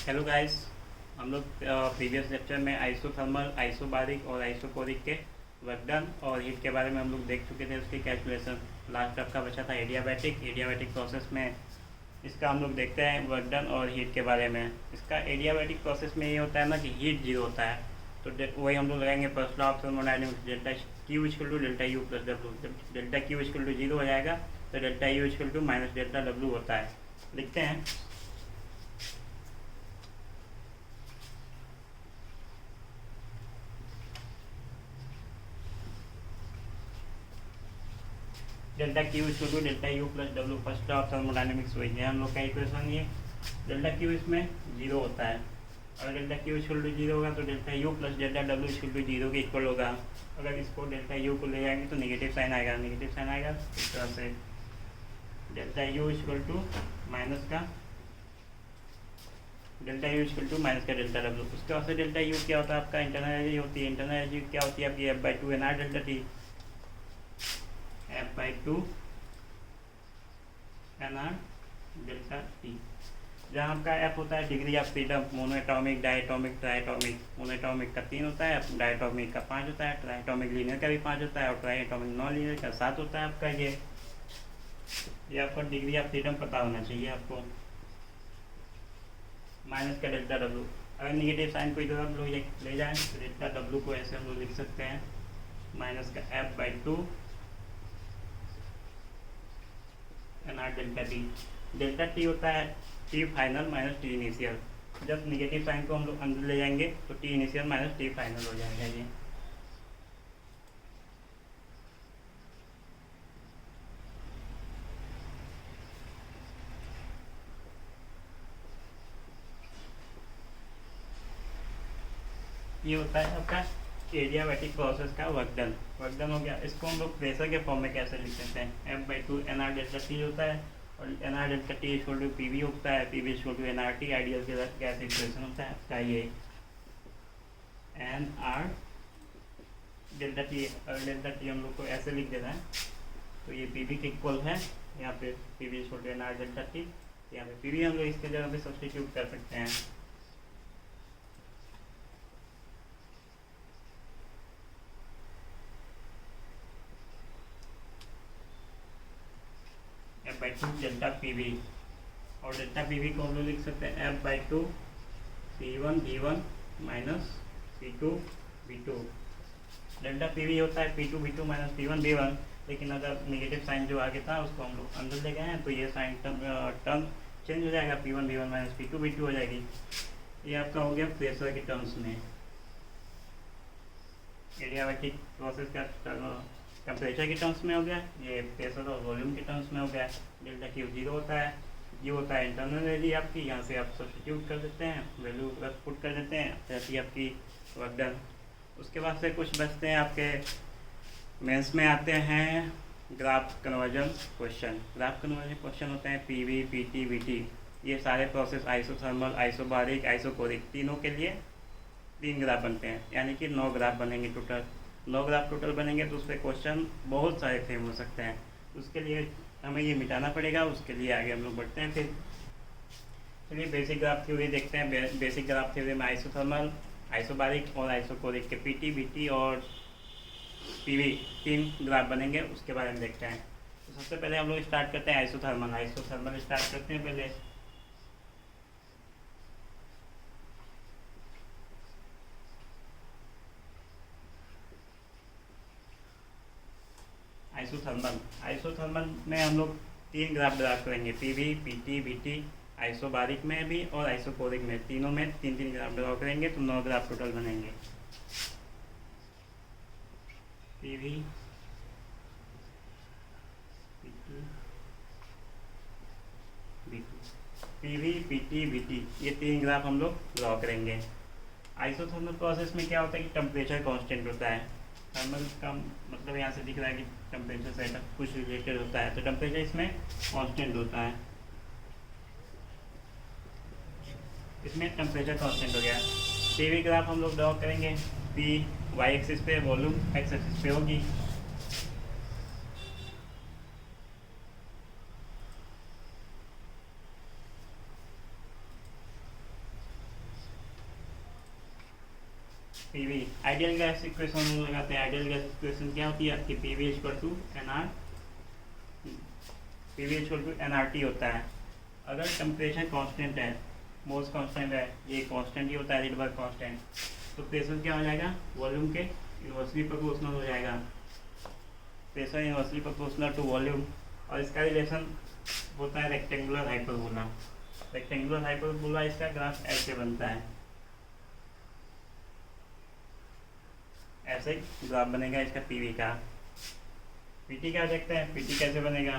Hello guys. हम लोग previous lecture में आइसोथर्मल, आइसोबारिक और आइसोकोरिक के वर्क डन और हीट के बारे में हम लोग देख चुके थे। उसकी कैलकुलेशन लास्ट आपका बचा था एडियाबैटिक प्रोसेस में। इसका हम लोग देखते हैं वर्क डन और हीट के बारे में। इसका एडियाबैटिक प्रोसेस में ये होता है ना कि हीट जीरो होता है, तो वही हम लोग लगाएंगे first law of thermodynamics, delta Q equal to delta U plus W. जब delta Q equal to zero हो जाएगा तो delta U equal to minus delta W होता है। लिखते हैं delta Q equal to delta U plus W, first law of thermodynamics वही है हम लोग का इक्वेशन। ये डेल्टा क्यू इसमें जीरो होता है। अगर delta Q equal to zero होगा तो delta U plus delta W equal to zero के इक्वल होगा। अगर इसको डेल्टा यू को ले जाएंगे तो नेगेटिव साइन आएगा, इस तरह से delta U equal to minus का डेल्टा डब्ल्यू। उसके बाद से डेल्टा यू क्या होता है आपका, इंटरनल एनर्जी होती है। इंटरनल एनर्जी क्या होती है आपकी F by two N R delta T, F by two N R delta T. जहाँ आपका एफ होता है degree of freedom, monoatomic, diatomic, triatomic. Monoatomic का 3 होता है, डायटॉमिक का 5 होता है, ट्राइटॉमिक लीनियर का भी 5 होता है और ट्राइटॉमिक नॉन लीनियर का 7 होता है आपका। ये आपको डिग्री ऑफ फ्रीडम पता होना चाहिए आपको। माइनस का डेल्टा डब्ल्यू, अगर निगेटिव साइन कोई तरफ लोग ले जाएं तो डेल्टा डब्ल्यू को ऐसे हम लोग लिख सकते हैं माइनस का F by two N R delta T. Delta T होता है T final minus T initial. जब निगेटिव साइन को हम लोग अंदर ले जाएंगे तो T initial minus T final हो जाएगा। ये होता है आपका एडियाबैटिक प्रोसेस का वर्क डन हो गया। इसको हम लोग प्रेशर के फॉर्म में कैसे लिख सकते हैं, F by two N R delta T होता है और N R delta T equal to P V होता है, P V equal to N R T. Ideal के गैस इक्वेशन होता है आपका ये एन आर डेल्टा टी। और डेल्टा टी हम लोग को ऐसे लिख देना है तो ये पी वी के इक्वल है। यहाँ पे P V equal to N R delta T, यहाँ पे पी वी हम लोग इसके जगह पे सब्सटीट्यूट कर सकते हैं। F by two delta P V, और डेल्टा पी वी को हम लोग लिख सकते हैं F by two C one V one minus C two V two. Delta P V होता है P two V two minus P one V one, लेकिन अगर नेगेटिव साइन जो आगे था उसको हम लोग अंदर ले गए हैं तो ये साइन टर्म चेंज हो जाएगा, P one V one minus P two V two हो जाएगी। ये आपका हो गया प्रेशर के टर्म्स में। एडियाबैटिक प्रोसेस का टेम्परेचर के टर्म्स में हो गया, ये प्रेशर और वॉल्यूम के टर्म्स में हो गया। डेल्टा क्यू जीरो होता है, ये होता है इंटरनल एनर्जी आपकी। यहाँ से आप सब्स्टिट्यूट कर देते हैं, वैल्यू पुट कर देते हैं, जैसी आपकी वर्क डन। उसके बाद से कुछ बचते हैं आपके मेंस में आते हैं graph conversion question. Graph conversion question होते हैं P V, P T, we T. ये सारे प्रोसेस आइसोथर्मल, आइसोबारिक, आइसोकोरिक तीनों के लिए 3 ग्राफ बनते हैं, यानी कि 9 ग्राफ बनेंगे टोटल। 9 ग्राफ टोटल बनेंगे तो उस पर क्वेश्चन बहुत सारे फ्रेम हो सकते हैं। उसके लिए हमें ये मिटाना पड़ेगा, उसके लिए आगे हम लोग बढ़ते हैं। फिर चलिए बेसिक ग्राफ थ्योरी देखते हैं। बेसिक ग्राफ थ्योरी में आइसोथर्मल, आइसोबारिक और आइसोकोरिक के पी टी, वी टी और पी वी 3 ग्राफ बनेंगे, उसके बारे में देखते हैं। तो सबसे पहले हम लोग स्टार्ट करते हैं आइसोथर्मल स्टार्ट करते हैं पहले। आइसोथर्मल में हम लोग 3 ग्राफ ड्रा करेंगे, P V, P T, we T. Isobaric में भी और आइसोकोरिक में, तीनों में 3 ग्राफ ड्रा करेंगे तो 9 ग्राफ टोटल बनेंगे। P V, P T, we T, P V, P T, we T, ये 3 ग्राफ हम लोग ड्रॉ करेंगे। आइसोथर्मल प्रोसेस में क्या होता है कि टेम्परेचर कांस्टेंट होता है। थर्मल का मतलब यहाँ से दिख रहा है कि टेम्परेचर से कुछ रिलेटेड होता है, तो टेम्परेचर इसमें कांस्टेंट होता है। इसमें टेम्परेचर कांस्टेंट हो गया। पी वी ग्राफ हम लोग ड्रॉ करेंगे, पी वाई एक्सिस पे, वॉल्यूम एक्स एक्सिस पे होगी। पीवी आइडियल गैस इक्वेशन हम लगाते हैं। आइडियल गैस इक्वेशन क्या होती है आपकी, PV equal to NR, PV equal to NRT होता है। अगर टेम्परेचर कांस्टेंट है, मोल्स कांस्टेंट है, ये कांस्टेंट ही होता है रिडबर्ग कांस्टेंट, तो प्रेशर क्या हो जाएगा, वॉल्यूम के इनवर्सली प्रोपोर्शनल हो जाएगा। Pressure inversely proportional to volume, और इसका रिलेशन होता है रेक्टेंगुलर हाइपरबोला। रेक्टेंगुलर हाइपरबोला इसका ग्राफ ऐसे बनता है, ऐसे ग्राफ बनेगा इसका पीवी का। पीटी क्या देखते हैं, पीटी कैसे बनेगा,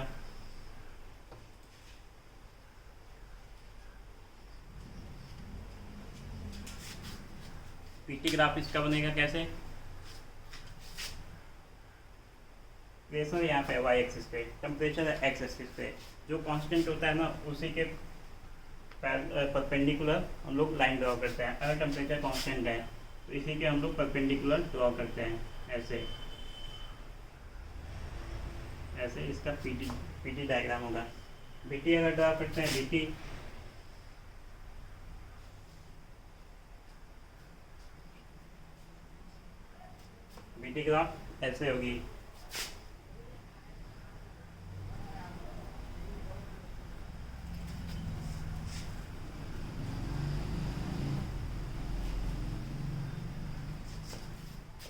पीटी ग्राफ इसका बनेगा कैसे, प्रेशर यहाँ पे वाई एक्सिस पे, टेम्परेचर एक्स एक्सिस पे, जो कांस्टेंट होता है ना उसी के परपेंडिकुलर हम लोग लाइन ड्रॉ करते हैं। अगर टेम्परेचर कांस्टेंट है तो इसी के हम लोग परपेंडिकुलर ड्रॉ करते हैं, ऐसे ऐसे इसका पीटी डायग्राम होगा। बीटी अगर ड्रॉ करते हैं, बीटी ग्राफ ऐसे होगी।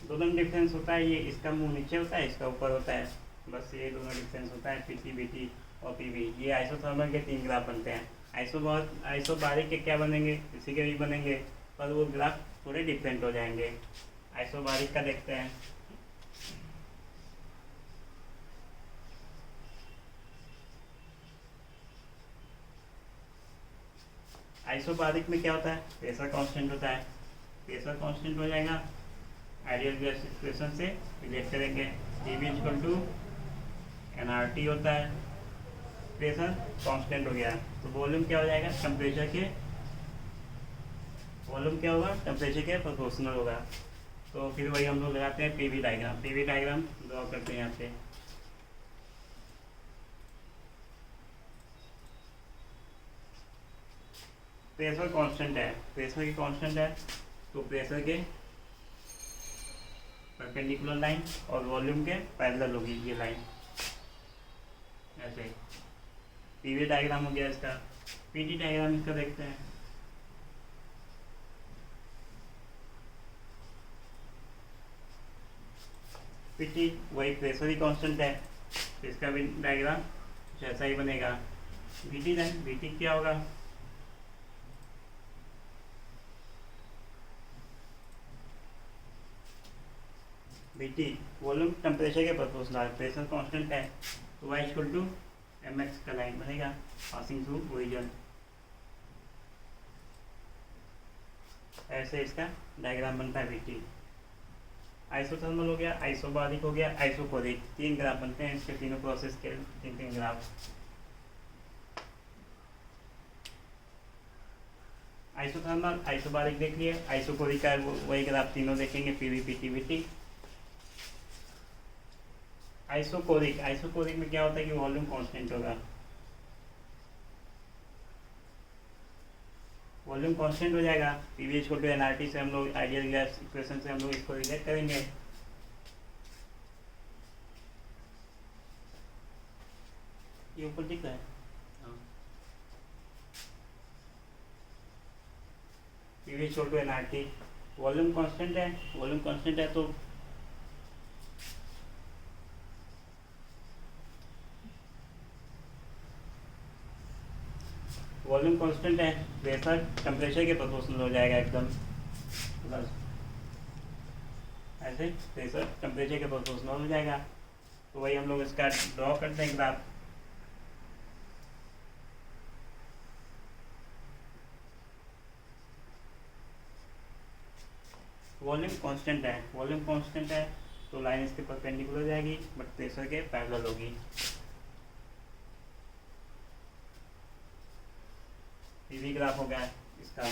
दोनों में डिफरेंस होता है, ये इसका मुंह नीचे होता है, इसका ऊपर होता है, बस ये दोनों डिफरेंस होता है, पीटी बीटी और पीवी। ये आइसोथर्मल के 3 ग्राफ बनते हैं। आइसोबारिक के क्या बनेंगे, इसी के भी बनेंगे, पर वो ग्राफ थोड़े डिफरेंट हो जाएंगे। आइसोबारिक का देखते हैं। आइसोबारिक में क्या होता है, प्रेशर कांस्टेंट होता है, प्रेशर कांस्टेंट हो जाएगा, आइडियल गैस इक्वेशन से रिलेट करेंगे, पीवी इक्वल टू एनआरटी होता है, प्रेशर कांस्टेंट हो गया, तो वॉल्यूम क्या हो जाएगा, टेम्परेचर के, वॉल्यूम क्या होगा, टेम्परेचर के प्रोपोर्शनल होगा। तो फिर वही हम लोग लगाते हैं PV diagram, PV diagram draw करते हैं यहाँ पे। प्रेशर कांस्टेंट है, प्रेशर की कांस्टेंट है, तो प्रेशर के परपेंडिकुलर लाइन और वॉल्यूम के पैरेलल होगी ये लाइन, ऐसे। पीवी डायग्राम हो गया इसका। पीटी डायग्राम इसका देखते हैं। पीटी वही प्रेशर ही कांस्टेंट है, तो इसका भी डायग्राम कुछ ऐसा ही बनेगा। बीटी देन बीटी क्या होगा, बीटी वॉल्यूम टेम्परेचर के प्रोपोर्शनल, प्रेशर कांस्टेंट है, तो Y equal to M X का लाइन बनेगा पासिंग थ्रू ओरिजिन, ऐसे इसका डायग्राम बनता है बीटी। आइसोथर्मल हो गया, आइसोबारिक हो गया, आइसोकोरिक, 3 ग्राफ बनते हैं इसके, तीनों प्रोसेस के 3 ग्राफ। आइसोथर्मल आइसोबारिक देख लिए, आइसोकोरिक का वही ग्राफ तीनों देखेंगे, PV PT BT. Isochoric, isochoric में क्या होता है कि वॉल्यूम कांस्टेंट होगा, वॉल्यूम कांस्टेंट हो जाएगा, पीवी इक्वल टू एनआरटी से हम लोग आइडियल गैस इक्वेशन से हम लोग इसको रिलेट करेंगे। ये ऊपर दिख रहा है, PV equal to NRT, volume constant है, वॉल्यूम कांस्टेंट है तो वॉल्यूम कांस्टेंट है, प्रेशर टेम्परेचर के प्रोपोर्शनल हो जाएगा एकदम, बस ऐसे प्रेशर टेम्परेचर के प्रोपोर्शनल हो जाएगा। तो वही हम लोग इसका ड्रॉ करते हैं ग्राफ। वॉल्यूम कांस्टेंट है, वॉल्यूम कांस्टेंट है तो लाइन इसके परपेंडिकुलर जाएगी, बट प्रेशर के पैरेलल होगी। पीवी ग्राफ हो गया इसका।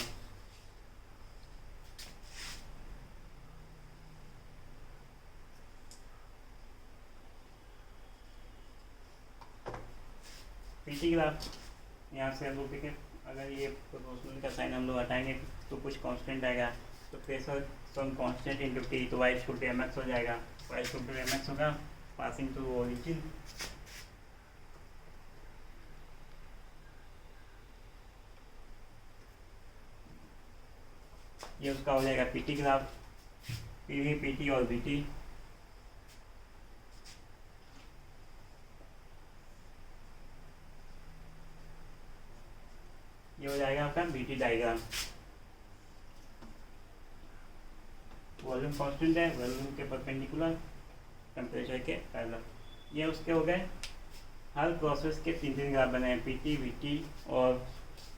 पीटी ग्राफ यहाँ से हम लोग देखें, अगर ये प्रोपोर्शनल का साइन हम लोग हटाएंगे तो कुछ कांस्टेंट आएगा, तो pressure some constant into T, तो Y equal to M X हो जाएगा। Y equal to M X होगा पासिंग टू ओरिजिन। ये उसका हो जाएगा पीटी ग्राफ, पीवी पीटी और बीटी। ये हो जाएगा आपका बीटी डायग्राम। वॉल्यूम कांस्टेंट है, वॉल्यूम के परपेंडिकुलर, टेम्परेचर के पैरेलल। ये उसके हो गए। हर प्रोसेस के तीन तीन ग्राफ बने हैं, पीटी वीटी और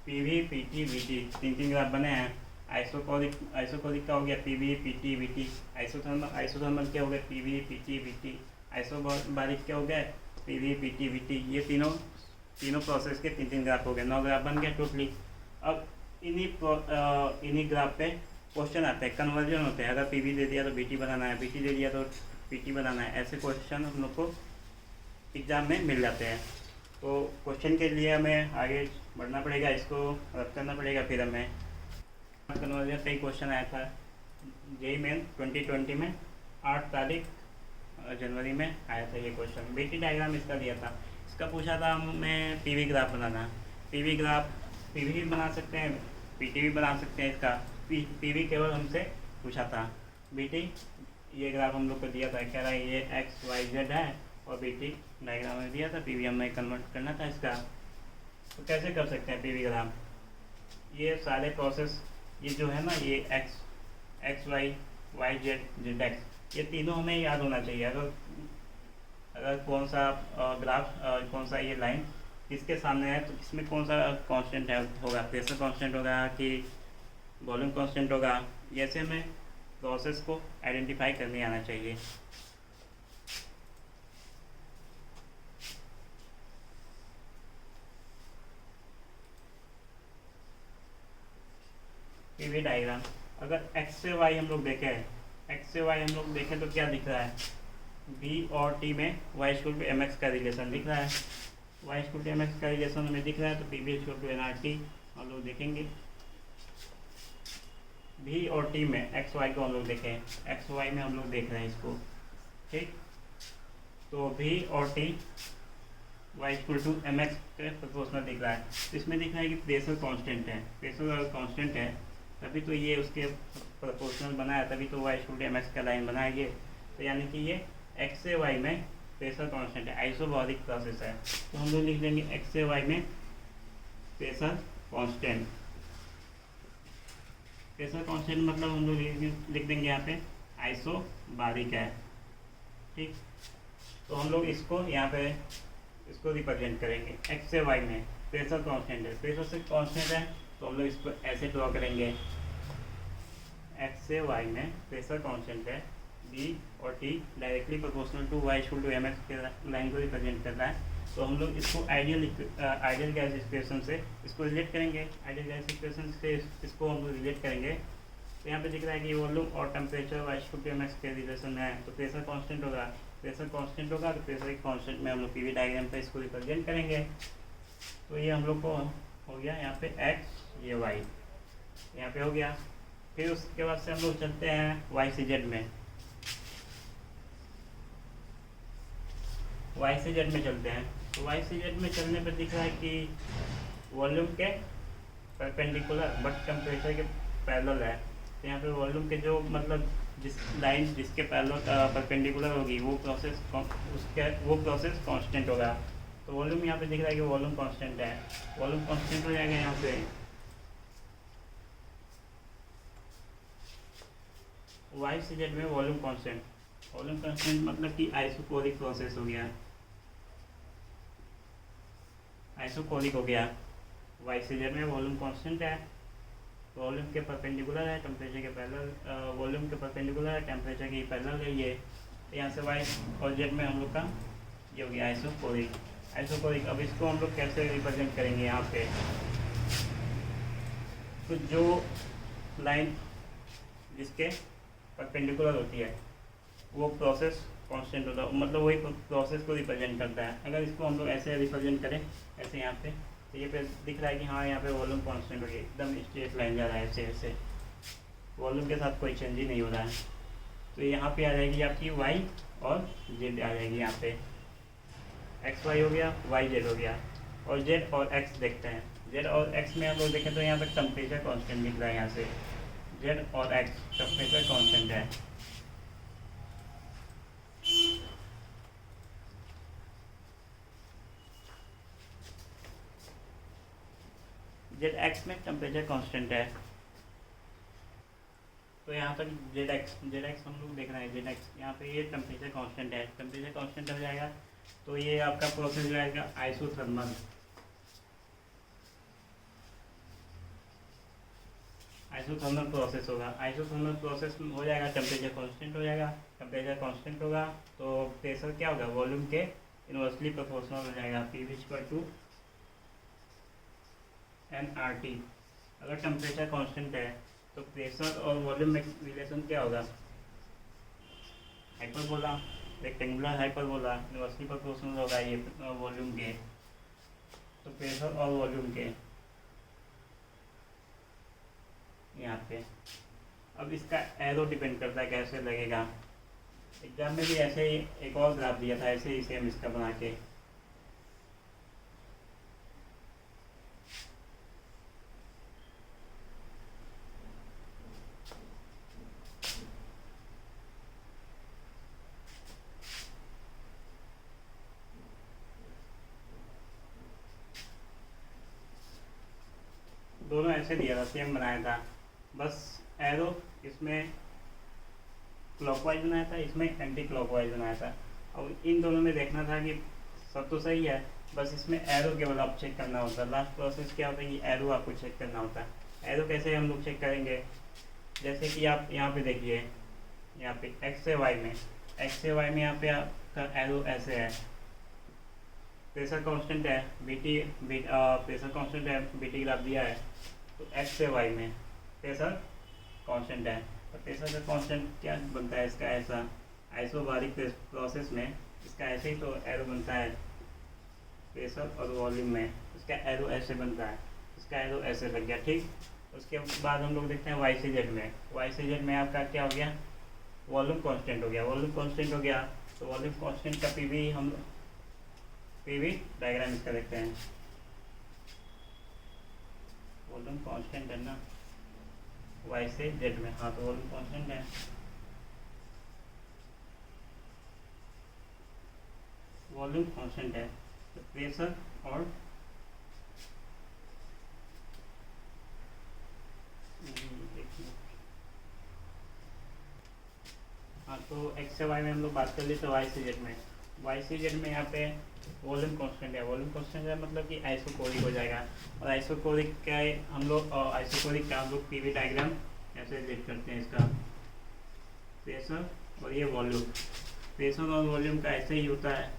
पीवी पीटी वीटी, तीन तीन ग्राफ बने हैं। आइसोकोरिक का हो गया पीवी पीटी वीटी, आइसोथर्मल के हो गए पीवी पीटी वीटी, आइसोबारिक के हो गए पीवी पीटी वीटी। ये तीनों प्रोसेस के तीन तीन ग्राफ हो गए, 9 ग्राफ बन गए टोटली। अब इन्हीं ग्राफ पे क्वेश्चन आते हैं, कन्वर्जन होते हैं। अगर पीवी दे दिया तो बीटी बनाना है, बीटी दे दिया तो पीटी बनाना है, ऐसे क्वेश्चन हम लोग को एग्ज़ाम में मिल जाते हैं। तो क्वेश्चन के लिए हमें आगे बढ़ना पड़ेगा, इसको रद्द करना पड़ेगा। फिर हमें कन्वर्जन पे ही क्वेश्चन आया था जेईई मेन 2020 में, 8 तारीख जनवरी में आया था ये क्वेश्चन। बीटी डायग्राम इसका दिया था, इसका पूछा था हमें पीवी ग्राफ बनाना। पीवी ग्राफ पीवी भी बना सकते हैं, पीटी भी बना सकते हैं। इसका पीवी केवल हमसे पूछा था। बीटी ये ग्राफ हम लोग को दिया था, कह रहा है ये एक्स वाई जेड है, और बीटी डायग्राम में दिया था, पीवी हमें कन्वर्ट करना था इसका। तो कैसे कर सकते हैं पीवी ग्राम? ये सारे प्रोसेस, ये जो है ना, ये X Y Y Z Z X, ये तीनों हमें याद होना चाहिए। अगर कौन सा ग्राफ, कौन सा ये लाइन किसके सामने है, तो किसमें कौन सा कांस्टेंट है होगा, प्रेशर कांस्टेंट होगा कि वॉल्यूम कांस्टेंट होगा, ऐसे हमें प्रोसेस को आइडेंटिफाई करने आना चाहिए। पीवी डायग्राम, अगर एक्स से वाई हम लोग देखें तो क्या दिख रहा है? बी और टी में Y equal to M X का रिलेशन दिख रहा है। Y equal to M X का रिलेशन हमें दिख रहा है, तो P V equal to N R T हम लोग देखेंगे। भी और टी में एक्स वाई को हम लोग देखें, एक्स वाई में हम लोग देख रहे हैं इसको, ठीक। तो भी और T Y equal to M X के प्रोपोर्शनल दिख रहा है। तो इसमें दिख रहा है कि प्रेशर कांस्टेंट है, प्रेशर अगर कांस्टेंट है तभी तो ये उसके प्रोपोर्शनल बना है, तभी तो Y equal to M X का लाइन बना है ये। तो यानी कि ये एक्स से वाई में प्रेशर कांस्टेंट है, आइसोबारिक प्रोसेस है। तो हम लोग लिख देंगे एक्स से वाई में प्रेशर कांस्टेंट। प्रेशर कांस्टेंट मतलब हम लोग लिख देंगे यहाँ पे आइसोबारिक है, ठीक। तो हम लोग इसको यहाँ पे इसको रिप्रेजेंट करेंगे। एक्स से वाई में प्रेशर कांस्टेंट है, प्रेशर से कांस्टेंट है, तो हम लोग इसको ऐसे ड्रॉ करेंगे। एक्स से वाई में प्रेशर कांस्टेंट है, बी और T directly proportional to Y equal to M X के लाइन को रिप्रेजेंट करता है। तो हम लोग इसको आइडियल गैस इक्वेशन से इसको रिलेट करेंगे, आइडियल गैस इक्वेशन से इसको हम लोग रिलेट करेंगे। तो यहाँ पे दिख रहा है कि वॉल्यूम और temperature Y equal to M X के रिलेशन में है, तो प्रेशर कांस्टेंट होगा। प्रेशर कांस्टेंट होगा तो प्रेशर के कांस्टेंट में हम लोग पीवी डायग्राम पे इसको रिप्रेजेंट करेंगे। तो ये हम लोग को हो गया यहाँ पे एक्स, ये वाई यहाँ पे हो गया। फिर उसके बाद से हम लोग चलते हैं वाई से जेड में, वाई से जेड में चलते हैं। तो वाई से जेड में चलने पर दिख रहा है कि वॉल्यूम के परपेंडिकुलर बट टेम्परेचर के पैरेलल है। तो यहाँ पे वॉल्यूम के जो मतलब जिस लाइन जिसके पैरेलल परपेंडिकुलर होगी वो प्रोसेस कांस्टेंट होगा। तो वॉल्यूम यहाँ पे दिख रहा है कि वॉल्यूम कांस्टेंट है, वॉल्यूम कांस्टेंट हो जाएगा यहाँ पे। वाई से जेड में वॉल्यूम कांस्टेंट मतलब कि आइसोकोरिक प्रोसेस हो गया, आइसोकोरिक हो गया। वाई से जेड में वॉल्यूम कांस्टेंट है, वॉल्यूम के परपेंडिकुलर है, टेम्परेचर के पैरेलल, वॉल्यूम के परपेंडिकुलर है, टेम्परेचर के पैरेलल है ये। यहाँ से वाई और जेड में हम लोग का ये हो गया आइसोकोरिक। अब इसको हम लोग कैसे रिप्रेजेंट करेंगे यहाँ पे? तो जो लाइन जिसके परपेंडिकुलर होती है वो प्रोसेस कांस्टेंट होता है, मतलब वही प्रोसेस को रिप्रेजेंट करता है। अगर इसको हम लोग ऐसे रिप्रेजेंट करें, ऐसे यहाँ पे, तो ये पे दिख रहा है कि हाँ यहाँ पे वॉल्यूम कांस्टेंट हो गया, एकदम स्ट्रेट लाइन जा रहा है ऐसे ऐसे। वॉल्यूम के साथ कोई चेंज ही नहीं हो रहा है। तो यहाँ पे आ जाएगी आपकी वाई और जेड आ जाएगी। यहाँ पे एक्स वाई हो गया, वाई जेड हो गया, और जेड और एक्स देखते हैं। जेड और एक्स में हम लोग देखें तो यहाँ पे टेम्परेचर कांस्टेंट दिख रहा है। यहाँ से जेड और एक्स टेम्परेचर कांस्टेंट है। जेड एक्स में टेम्परेचर कांस्टेंट है। तो यहाँ तक जेड एक्स हम लोग देख रहे हैं। जेड एक्स यहाँ पे ये टेम्परेचर कांस्टेंट है। टेम्परेचर कांस्टेंट हो जाएगा तो ये आपका प्रोसेस जो आएगा आइसोथर्मल। आइसोथर्मल प्रोसेस होगा। आइसोथर्मल प्रोसेस हो जाएगा, टेम्परेचर कांस्टेंट हो जाएगा। टेम्परेचर कांस्टेंट होगा तो प्रेशर क्या होगा, वॉल्यूम के इनवर्सली प्रोपोर्शनल हो जाएगा। P V equal to N R T. अगर टेम्परेचर कांस्टेंट है तो प्रेशर और वॉल्यूम में रिलेशन क्या होगा, hyperbola, rectangular hyperbola, inversely proportional होगा ये वॉल्यूम के। तो प्रेशर और वॉल्यूम के यहाँ पे। अब इसका एरो डिपेंड करता है कैसे लगेगा। एग्जाम में भी ऐसे ही एक और ग्राफ दिया था, ऐसे ही सेम इसका बना के। दोनों ऐसे दिया था, सेम बनाया था, बस एरो इसमें क्लॉकवाइज बनाया था, इसमें एंटी क्लॉकवाइज बनाया था। और इन दोनों में देखना था कि सब तो सही है, बस इसमें एरो केवल आप चेक करना होता है। लास्ट प्रोसेस क्या होता है कि एरो आपको चेक करना होता है। एरो कैसे हम लोग चेक करेंगे, जैसे कि आप यहाँ पे देखिए, यहाँ पे एक्स से वाई में, एक्स से वाई में यहाँ पे आपका एरो ऐसे है। प्रेशर कांस्टेंट है, प्रेशर कांस्टेंट है, बीटी ग्राफ दिया है। तो एक्स से वाई में प्रेशर कांस्टेंट है, तो प्रेशर का कांस्टेंट क्या बनता है इसका, ऐसा आइसोबारिक प्रोसेस में इसका ऐसे ही तो एरो बनता है। प्रेशर और वॉल्यूम में इसका एरो ऐसे बनता है, इसका एरो ऐसे लग गया, ठीक। उसके बाद हम लोग देखते हैं वाई से जेड में। वाई से जेड में आपका क्या हो गया, वॉल्यूम कांस्टेंट हो गया। वॉल्यूम कांस्टेंट हो गया तो वॉल्यूम कांस्टेंट का पीवी हम पीवी डायग्राम इसका देखते हैं। वॉल्यूम कांस्टेंट है ना वाई से जेड में, हाँ, तो वॉल्यूम कांस्टेंट है। वॉल्यूम कांस्टेंट है तो प्रेशर और हाँ, तो एक्स से वाई में हम लोग बात कर ली, तो वाई से जेड में, वाई से जेड में यहाँ पे वॉल्यूम कांस्टेंट है। वॉल्यूम कांस्टेंट है मतलब कि आइसोकोरिक हो जाएगा। और आइसोकोरिक का हम लोग पीवी डायग्राम ऐसे देख करते हैं। इसका प्रेशर और ये वॉल्यूम, प्रेशर और वॉल्यूम का ऐसे ही होता है।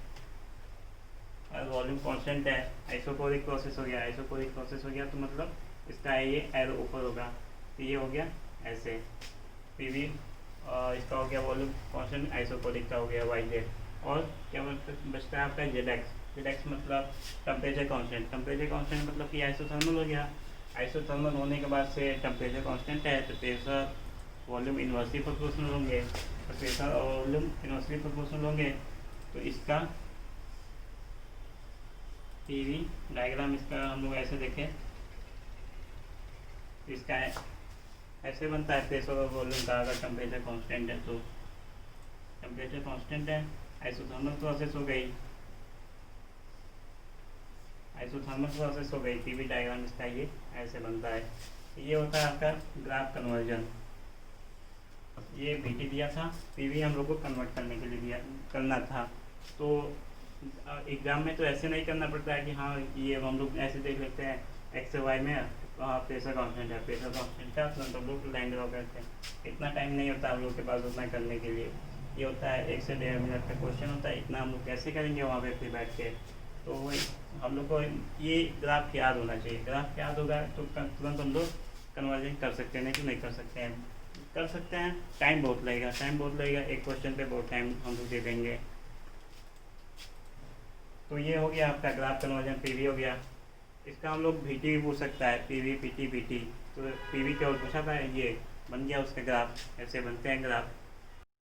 और वॉल्यूम कांस्टेंट है, आइसोकोरिक प्रोसेस हो गया। आइसोकोरिक प्रोसेस हो गया तो मतलब इसका ये एरो ऊपर होगा, तो ये हो गया ऐसे पीवी। इसका हो गया वॉल्यूम कांस्टेंट, आइसोकोरिक का हो गया वाई जेड। और क्या बचता है आपका जेड एक्स। जेड एक्स मतलब टेम्परेचर कांस्टेंट। टेम्परेचर कांस्टेंट मतलब कि आइसोथर्मल हो गया। आइसोथर्मल होने के बाद से टेम्परेचर कांस्टेंट है तो प्रेशर वॉल्यूम इनवर्सली प्रोपोर्शनल होंगे। तो प्रेशर और वॉल्यूम इनवर्सली प्रोपोर्शनल होंगे तो इसका पीवी डायग्राम इसका हम लोग ऐसे देखें, इसका ऐसे बनता है प्रेशर और वॉल्यूम का। अगर टेम्परेचर कांस्टेंट है तो टेम्परेचर कांस्टेंट है, आइसोथर्मल प्रोसेस हो गई, आइसोथर्मल प्रोसेस हो गई। पीवी डायग्राम इसका ये ऐसे बनता है। ये होता है आपका ग्राफ कन्वर्जन। ये बीटी दिया था, पीवी हम लोग को कन्वर्ट करने के लिए दिया करना था। तो एग्जाम में तो ऐसे नहीं करना पड़ता है कि हाँ ये हम लोग ऐसे देख लेते हैं एक्स वाई में, हाँ प्रेशर कांस्टेंट है, प्रेशर कांस्टेंट है, तुरंत हम लोग लाइन ड्रॉ करते हैं। इतना टाइम नहीं होता हम लोग के पास उतना करने के लिए। ये होता है 1 से 1.5 मिनट का क्वेश्चन होता है, इतना हम लोग कैसे करेंगे वहाँ पे फिर बैठ के। तो हम लोग को ये ग्राफ याद होना चाहिए। ग्राफ याद होगा तो तुरंत हम लोग कन्वर्जन कर सकते हैं, नहीं तो नहीं कर सकते हैं। कर सकते हैं, टाइम बहुत लगेगा, एक क्वेश्चन पे बहुत टाइम हम लोग दे देंगे। तो ये हो गया आपका ग्राफ कन्वर्जन, पीवी हो गया। इसका हम लोग वीटी भी पूछ सकता है, पीवी पीटी वीटी। तो पीवी केवल पूछा था ये, बन गया उसके ग्राफ, ऐसे बनते हैं ग्राफ।